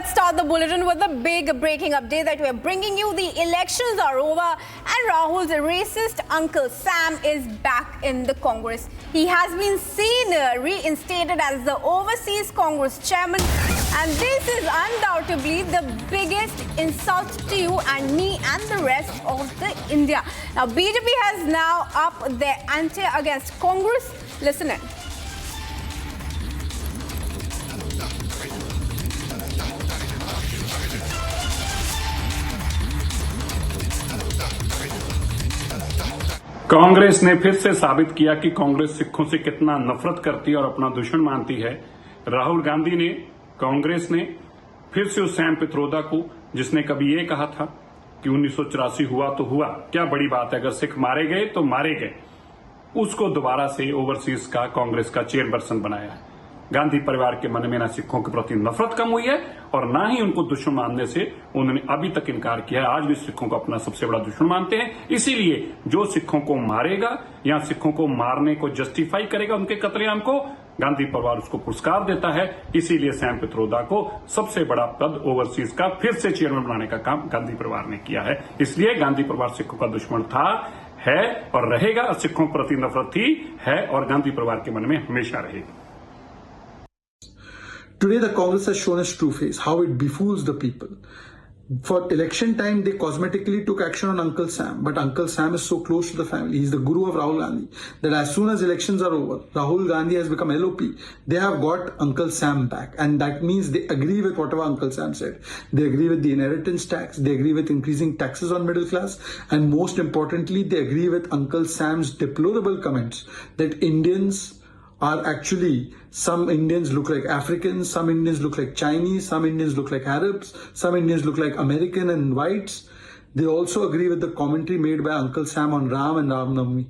let's start the bulletin with the big breaking update that we're bringing you. The elections are over and Rahul's racist Uncle Sam is back in the Congress. He has been seen reinstated as the Overseas Congress chairman, and this is undoubtedly the biggest insult to you and me and the rest of the India. Now, BJP has now upped their ante against Congress. Listen in. Congress ने फिर से साबित किया कि कांग्रेस सिखों से कितना नफरत करती है और अपना दुश्मन मानती है। राहुल गांधी ने, कांग्रेस ने फिर से उस सैम पित्रोदा को, जिसने कभी ये कहा था कि 1984 हुआ तो हुआ, क्या बड़ी बात है, अगर सिख मारे गए तो मारे गए, उसको दोबारा से ओवरसीज का कांग्रेस का चेयरपर्सन बनाया है। गांधी परिवार के मन में ना सिखों के प्रति नफरत कम हुई है और ना ही उनको दुश्मन मानने से उन्होंने अभी तक इनकार किया है। आज भी सिखों को अपना सबसे बड़ा दुश्मन मानते हैं। इसीलिए जो सिखों को मारेगा या सिखों को मारने को जस्टिफाई करेगा, उनके कत्लेआम को, गांधी परिवार उसको पुरस्कार देता है। इसीलिए सैम पित्रोदा को सबसे बड़ा पद ओवरसीज का फिर से चेयरमैन बनाने का काम गांधी परिवार ने किया है। इसलिए गांधी परिवार सिखों का दुश्मन था, है और रहेगा। सिखों के प्रति नफरत थी, है और गांधी परिवार के मन में हमेशा रहेगी। Today, the Congress has shown its true face, how it befools the people. For election time, they cosmetically took action on Uncle Sam, but Uncle Sam is so close to the family. He's the guru of Rahul Gandhi, that as soon as elections are over, Rahul Gandhi has become LOP. They have got Uncle Sam back, and that means they agree with whatever Uncle Sam said. They agree with the inheritance tax, they agree with increasing taxes on middle class, and most importantly, they agree with Uncle Sam's deplorable comments that Indians are actually, some Indians look like Africans, some Indians look like Chinese, some Indians look like Arabs, some Indians look like American and whites. They also agree with the commentary made by Uncle Sam on Ram and Ram Navami.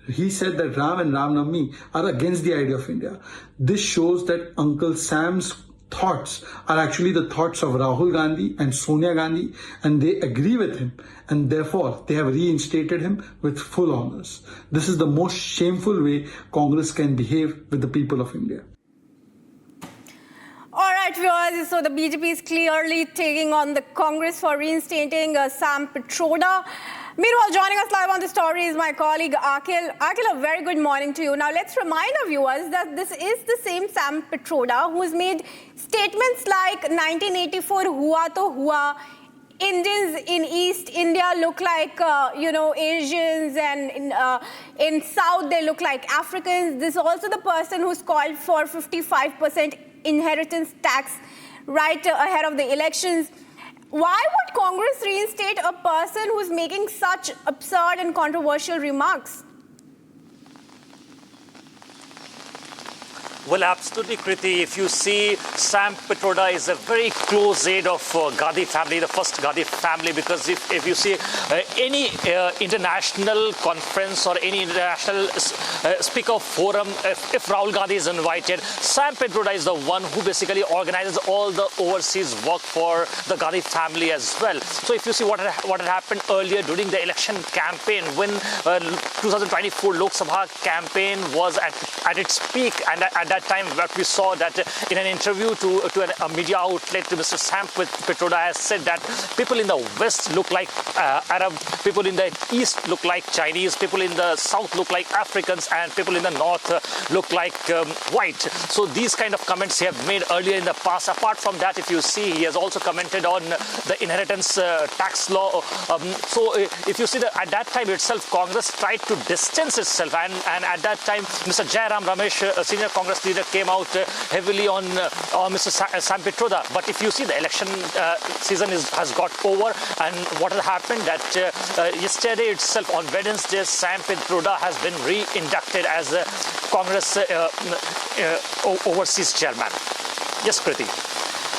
He said that Ram and Ram Navami are against the idea of India. This shows that Uncle Sam's thoughts are actually the thoughts of Rahul Gandhi and Sonia Gandhi, and they agree with him, and therefore they have reinstated him with full honors. This is the most shameful way Congress can behave with the people of India. All right, viewers, so the BJP is clearly taking on the Congress for reinstating Sam Pitroda. Meanwhile, joining us live on the story is my colleague Akhil. Akhil, a very good morning to you. Now, let's remind our viewers that this is the same Sam Pitroda who has made statements like 1984 hua to hua, Indians in East India look like, Asians, and in South they look like Africans. This is also the person who's called for 55% inheritance tax right ahead of the elections. Why would Congress reinstate a person who's making such absurd and controversial remarks? Well, absolutely, Kriti. If you see, Sam Pitroda is a very close aide of Gandhi family, the first Gandhi family, because if you see any international conference or any international speaker forum, if Rahul Gandhi is invited, Sam Pitroda is the one who basically organizes all the overseas work for the Gandhi family as well. So if you see what had happened earlier during the election campaign, when 2024 Lok Sabha campaign was at its peak, and at that time what we saw that in an interview to a media outlet, Mr. Sam Pitroda has said that people in the West look like Arab, people in the East look like Chinese, people in the South look like Africans, and people in the North look like white. So these kind of comments he have made earlier in the past. Apart from that, if you see, he has also commented on the inheritance tax law. So if you see that at that time itself, Congress tried to distance itself, and at that time Mr. Jairam Ramesh, a senior Congress leader, came out heavily on Mr. Sam Pitroda. But if you see, the election season has got over, and what has happened that yesterday itself, on Wednesday, Sam Pitroda has been re-inducted as Congress overseas chairman. Yes, Kriti.